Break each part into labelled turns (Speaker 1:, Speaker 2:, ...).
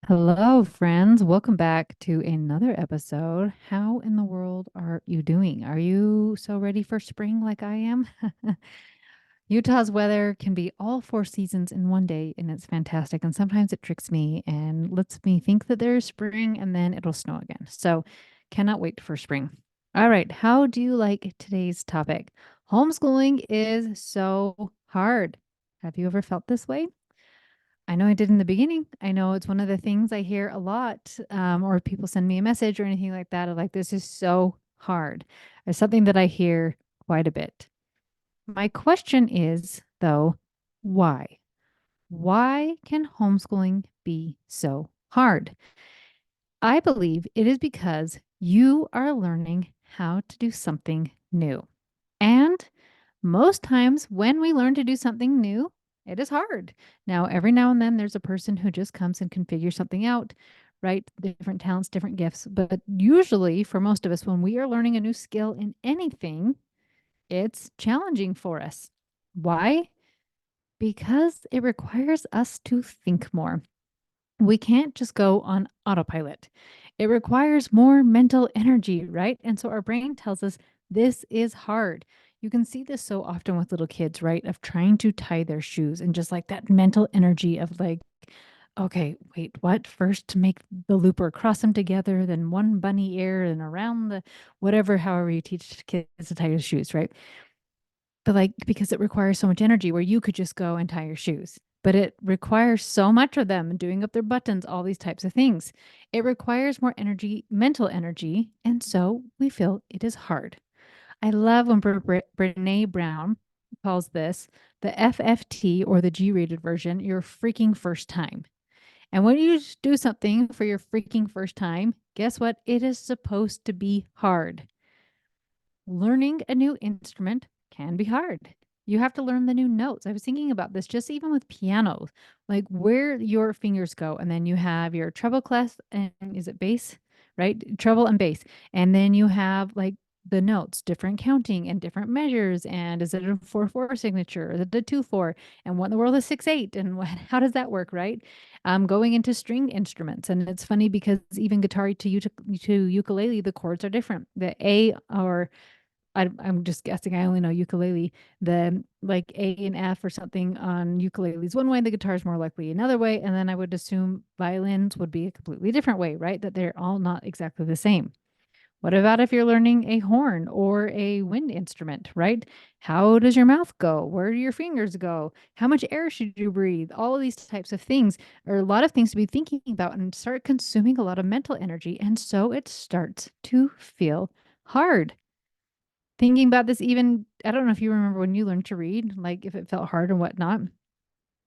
Speaker 1: Hello, friends. Welcome back to another episode. How in the world are you doing? Are you so ready for spring like I am? Utah's weather can be all four seasons in one day, and it's fantastic. And sometimes it tricks me and lets me think that there's spring and then it'll snow again. So, cannot wait for spring. All right. How do you like today's topic? Homeschooling is so hard. Have you ever felt this way? I know I did in the beginning. I know it's one of the things I hear a lot, or people send me a message or anything like that. Of like, this is so hard. It's something that I hear quite a bit. My question is, though, why? Why can homeschooling be so hard? I believe it is because you are learning how to do something new. And most times when we learn to do something new, it is hard. Now, every now and then there's a person who just comes and can figure something out, right? Different talents, different gifts. But usually, for most of us, when we are learning a new skill in anything, it's challenging for us. Why? Because it requires us to think more. We can't just go on autopilot. It requires more mental energy, right? And so our brain tells us this is hard. You can see this so often with little kids, right? Of trying to tie their shoes and just like that mental energy of like, okay, wait, what? First to make the looper, cross them together, then one bunny ear and around the whatever, however you teach kids to tie your shoes, right? But like, because it requires so much energy where you could just go and tie your shoes. But it requires so much of them doing up their buttons, all these types of things. It requires more energy, mental energy. And so we feel it is hard. I love when Brene Brown calls this the FFT or the G rated version, your freaking first time. And when you do something for your freaking first time, guess what? It is supposed to be hard. Learning a new instrument can be hard. You have to learn the new notes. I was thinking about this just even with piano, like where your fingers go. And then you have your treble clef and is it bass, right? Treble and bass. And then you have like the notes, different counting and different measures. And is it a 4/4 signature? Is it a 2/4? And what in the world is 6/8? And what, how does that work, right? Going into stringed instruments. And it's funny because even guitar to ukulele, the chords are different. The A or I'm just guessing. I only know ukulele. The like A and F or something on ukulele is one way. The guitar is more likely another way. And then I would assume violins would be a completely different way, right? That they're all not exactly the same. What about if you're learning a horn or a wind instrument, right? How does your mouth go? Where do your fingers go? How much air should you breathe? All of these types of things are a lot of things to be thinking about and start consuming a lot of mental energy. And so it starts to feel hard. Thinking about this even I don't know if you remember when you learned to read, like if it felt hard or whatnot.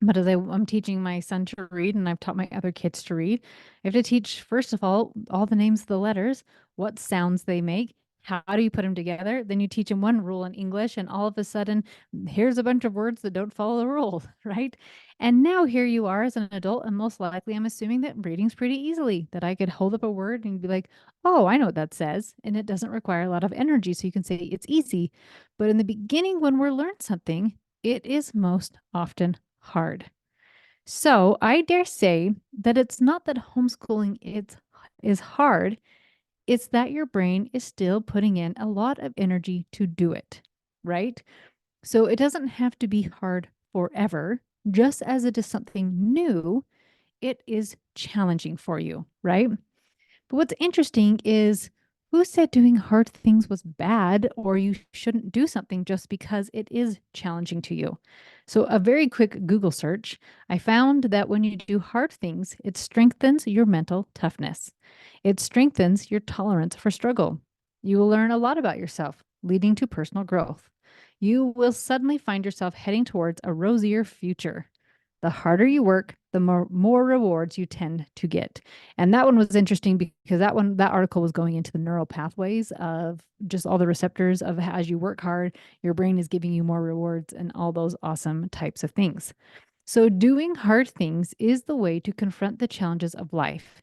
Speaker 1: But as I'm teaching my son to read and I've taught my other kids to read, I have to teach, first of all the names of the letters, what sounds they make, how do you put them together? Then you teach them one rule in English, and all of a sudden, here's a bunch of words that don't follow the rule, right? And now here you are as an adult, and most likely I'm assuming that reading's pretty easily, that I could hold up a word and be like, oh, I know what that says. And it doesn't require a lot of energy. So you can say it's easy. But in the beginning, when we're learning something, it is most often hard. So I dare say that it's not that homeschooling is hard, it's that your brain is still putting in a lot of energy to do it, right? So it doesn't have to be hard forever. Just as it is something new, it is challenging for you, right? But what's interesting is who said doing hard things was bad or you shouldn't do something just because it is challenging to you? So, a very quick Google search, I found that when you do hard things, it strengthens your mental toughness. It strengthens your tolerance for struggle. You will learn a lot about yourself, leading to personal growth. You will suddenly find yourself heading towards a rosier future. The harder you work, the more rewards you tend to get. And that one was interesting because that article was going into the neural pathways of just all the receptors of as you work hard, your brain is giving you more rewards and all those awesome types of things. So doing hard things is the way to confront the challenges of life,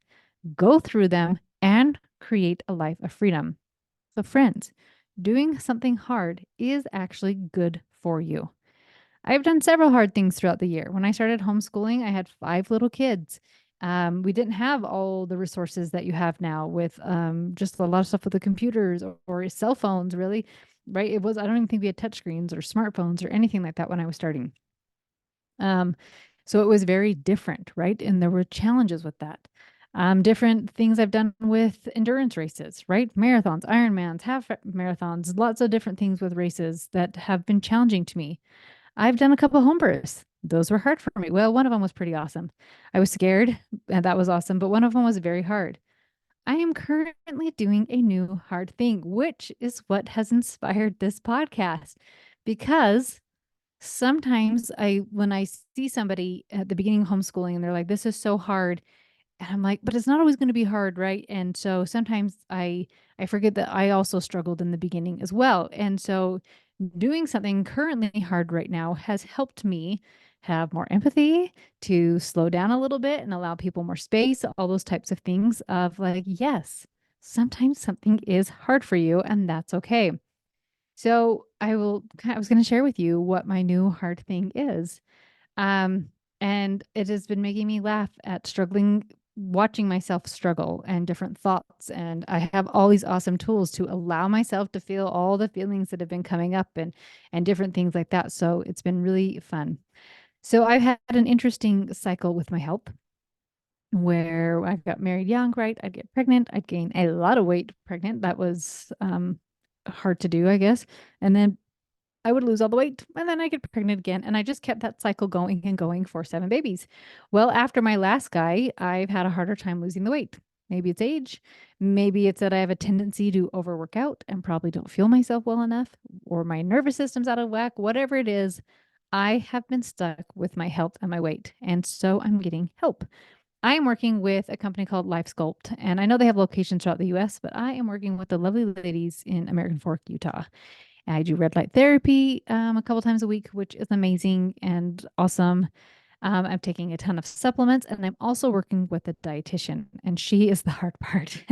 Speaker 1: go through them, and create a life of freedom. So friends, doing something hard is actually good for you. I've done several hard things throughout the year. When I started homeschooling, I had 5 little kids. We didn't have all the resources that you have now with just a lot of stuff with the computers or cell phones, really, right? I don't even think we had touchscreens or smartphones or anything like that when I was starting. Um, so it was very different, right? And there were challenges with that. Different things I've done with endurance races, right? Marathons, Ironmans, half marathons, lots of different things with races that have been challenging to me. I've done a couple home births. Those were hard for me. Well, one of them was pretty awesome. I was scared, and that was awesome, but one of them was very hard. I am currently doing a new hard thing, which is what has inspired this podcast because sometimes when I see somebody at the beginning of homeschooling and they're like, this is so hard. And I'm like, but it's not always going to be hard, right? And so sometimes I forget that I also struggled in the beginning as well. And so doing something currently hard right now has helped me have more empathy, to slow down a little bit and allow people more space, all those types of things of like, yes, sometimes something is hard for you and that's okay. So I was going to share with you what my new hard thing is. Um, and it has been making me laugh at struggling, watching myself struggle and different thoughts. And I have all these awesome tools to allow myself to feel all the feelings that have been coming up and different things like that. So it's been really fun. So I've had an interesting cycle with my health where I got married young, right? I'd get pregnant, I'd gain a lot of weight pregnant. That was hard to do, I guess. And then I would lose all the weight and then I get pregnant again. And I just kept that cycle going and going for 7 babies. Well, after my last guy, I've had a harder time losing the weight. Maybe it's age. Maybe it's that I have a tendency to overwork out and probably don't feel myself well enough, or my nervous system's out of whack. Whatever it is, I have been stuck with my health and my weight. And so I'm getting help. I am working with a company called Life Sculpt, and I know they have locations throughout the US, but I am working with the lovely ladies in American Fork, Utah. I do red light therapy a couple times a week, which is amazing and awesome. I'm taking a ton of supplements and I'm also working with a dietitian, and she is the hard part.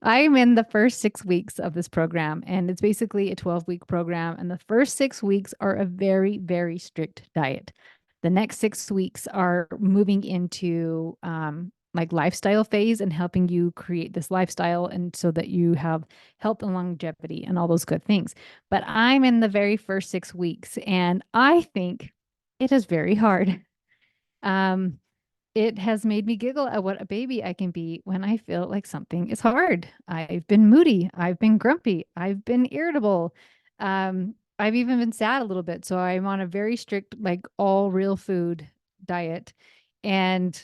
Speaker 1: I'm in the first 6 weeks of this program, and it's basically a 12-week program. And the first 6 weeks are a very, very strict diet. The next 6 weeks are moving into like lifestyle phase and helping you create this lifestyle and so that you have health and longevity and all those good things. But I'm in the very first 6 weeks, and I think it is very hard. Um, it has made me giggle at what a baby I can be when I feel like something is hard. I've been moody. I've been grumpy. I've been irritable. I've even been sad a little bit. So I'm on a very strict, like all real food diet. And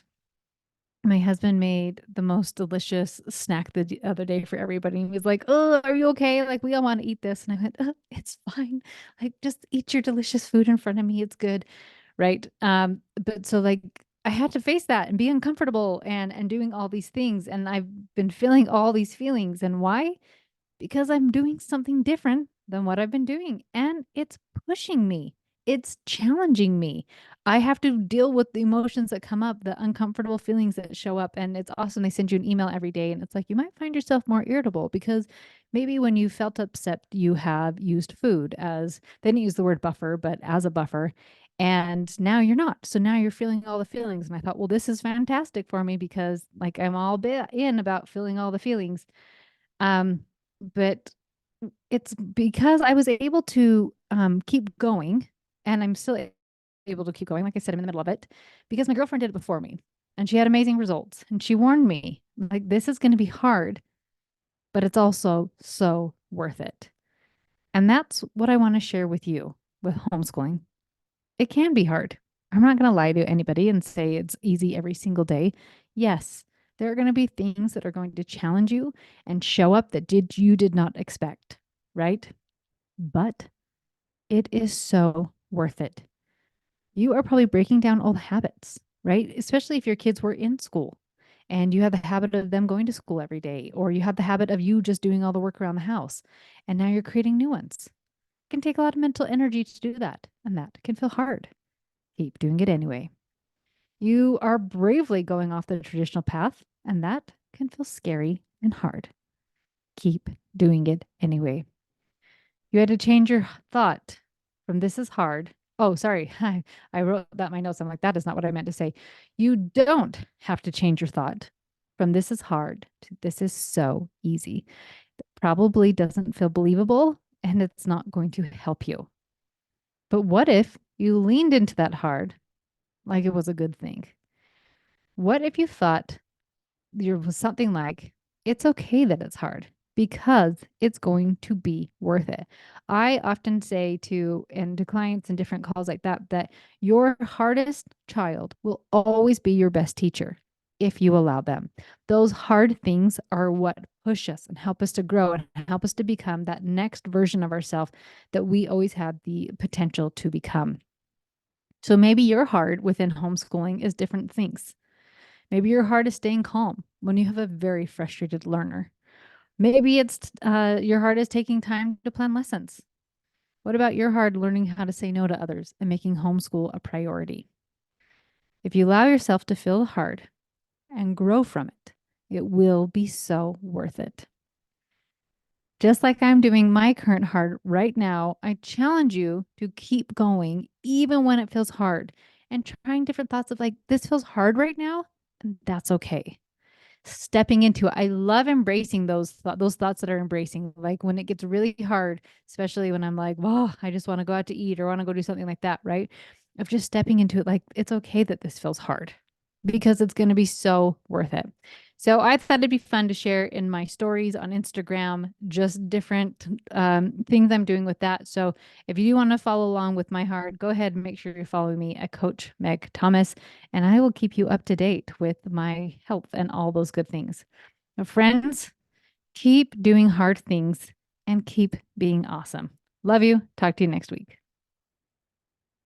Speaker 1: my husband made the most delicious snack the other day for everybody. He was like, "Oh, are you okay? Like, we all want to eat this." And I went, "It's fine. Like, just eat your delicious food in front of me. It's good." Right. But so like I had to face that and be uncomfortable and doing all these things. And I've been feeling all these feelings. And why? Because I'm doing something different than what I've been doing. And it's pushing me, it's challenging me. I have to deal with the emotions that come up, the uncomfortable feelings that show up. And it's awesome. They send you an email every day, and it's like you might find yourself more irritable because maybe when you felt upset, you have used food as, they didn't use the word buffer, but as a buffer. And now you're not. So now you're feeling all the feelings. And I thought, well, this is fantastic for me because like I'm all bit in about feeling all the feelings. Um, but it's because I was able to keep going, and I'm still able to keep going. Like I said, I'm in the middle of it because my girlfriend did it before me and she had amazing results. And she warned me, like, this is going to be hard, but it's also so worth it. And that's what I want to share with you with homeschooling. It can be hard. I'm not going to lie to anybody and say it's easy every single day. Yes, there are going to be things that are going to challenge you and show up that you did not expect, right? But it is so worth it. You are probably breaking down old habits, right? Especially if your kids were in school and you had the habit of them going to school every day, or you had the habit of you just doing all the work around the house, and now you're creating new ones. It can take a lot of mental energy to do that, and that can feel hard. Keep doing it anyway. You are bravely going off the traditional path, and that can feel scary and hard. Keep doing it anyway. You had to change your thought from this is hard Oh, sorry. I wrote that in my notes. I'm like, that is not what I meant to say. You don't have to change your thought from this is hard to this is so easy. Probably doesn't feel believable and it's not going to help you. But what if you leaned into that hard like it was a good thing? What if you thought there was something like, it's okay that it's hard because it's going to be worth it. I often say to clients in different calls like that, that your hardest child will always be your best teacher if you allow them. Those hard things are what push us and help us to grow and help us to become that next version of ourselves that we always had the potential to become. So maybe your hard within homeschooling is different things. Maybe your hard is staying calm when you have a very frustrated learner. Maybe it's your hard is taking time to plan lessons. What about your hard learning how to say no to others and making homeschool a priority? If you allow yourself to feel hard and grow from it, it will be so worth it. Just like I'm doing my current hard right now, I challenge you to keep going even when it feels hard and trying different thoughts of like, this feels hard right now, and that's okay. Stepping into it. I love embracing those thoughts that are embracing. Like when it gets really hard, especially when I'm like, "Whoa, I just want to go out to eat or want to go do something like that," right? Of just stepping into it like it's okay that this feels hard because it's going to be so worth it. So I thought it'd be fun to share in my stories on Instagram, just different things I'm doing with that. So if you do want to follow along with my heart, go ahead and make sure you're following me at Coach Meg Thomas, and I will keep you up to date with my health and all those good things. But friends, keep doing hard things and keep being awesome. Love you. Talk to you next week.